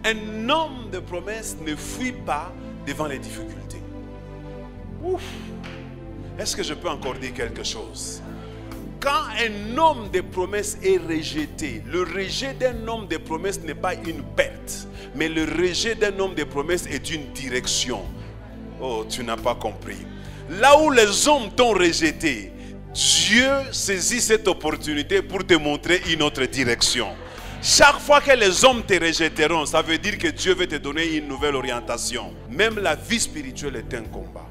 Un homme de promesse ne fuit pas devant les difficultés. Ouf. Est-ce que je peux encore dire quelque chose? Quand un homme de promesse est rejeté, le rejet d'un homme de promesse n'est pas une perte, mais le rejet d'un homme de promesse est une direction. Oh, tu n'as pas compris. Là où les hommes t'ont rejeté, Dieu saisit cette opportunité pour te montrer une autre direction. Chaque fois que les hommes te rejetteront, ça veut dire que Dieu veut te donner une nouvelle orientation. Même la vie spirituelle est un combat.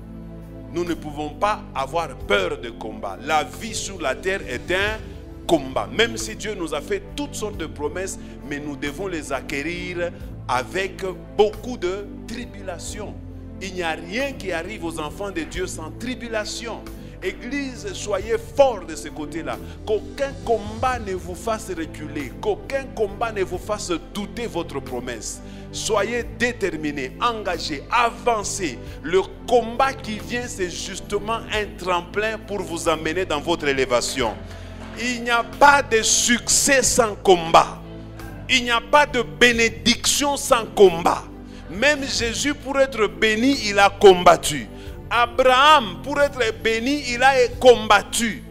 Nous ne pouvons pas avoir peur de combat. La vie sur la terre est un combat. Même si Dieu nous a fait toutes sortes de promesses, mais nous devons les acquérir avec beaucoup de tribulations. Il n'y a rien qui arrive aux enfants de Dieu sans tribulation. Église, soyez forts de ce côté-là. Qu'aucun combat ne vous fasse reculer. Qu'aucun combat ne vous fasse douter votre promesse. Soyez déterminés, engagés, avancez. Le combat qui vient, c'est justement un tremplin pour vous amener dans votre élévation. Il n'y a pas de succès sans combat. Il n'y a pas de bénédiction sans combat. Même Jésus, pour être béni, il a combattu. Abraham, pour être béni, il a combattu.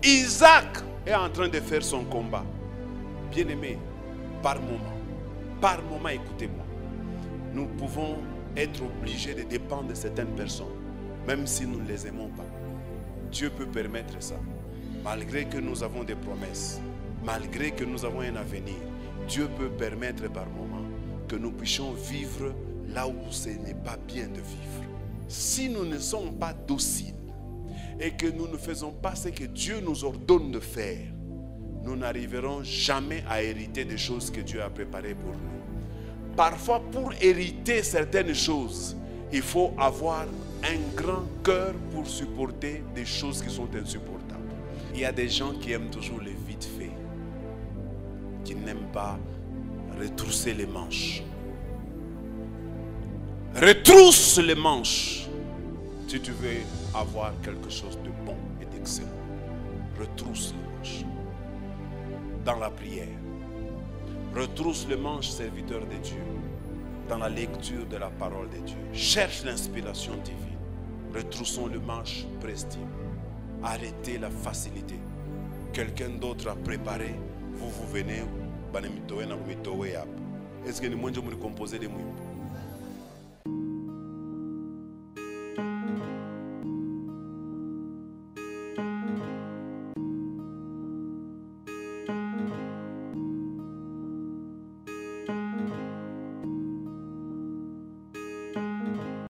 Isaac est en train de faire son combat. Bien-aimé, par moment, écoutez-moi. Nous pouvons être obligés de dépendre de certaines personnes, même si nous ne les aimons pas. Dieu peut permettre ça. Malgré que nous avons des promesses, malgré que nous avons un avenir, Dieu peut permettre par moment que nous puissions vivre là où ce n'est pas bien de vivre. Si nous ne sommes pas dociles et que nous ne faisons pas ce que Dieu nous ordonne de faire, nous n'arriverons jamais à hériter des choses que Dieu a préparées pour nous. Parfois, pour hériter certaines choses, il faut avoir un grand cœur pour supporter des choses qui sont insupportables. Il y a des gens qui aiment toujours les vite fait, qui n'aiment pas retrousser les manches. Retrousse les manches si tu veux avoir quelque chose de bon et d'excellent. Retrousse les manches dans la prière. Retrousse les manches, serviteur de Dieu, dans la lecture de la parole de Dieu. Cherche l'inspiration divine. Retroussons les manches prestiges. Arrêtez la facilité. Quelqu'un d'autre a préparé, vous venez. Est-ce que nous pouvons composer des mots?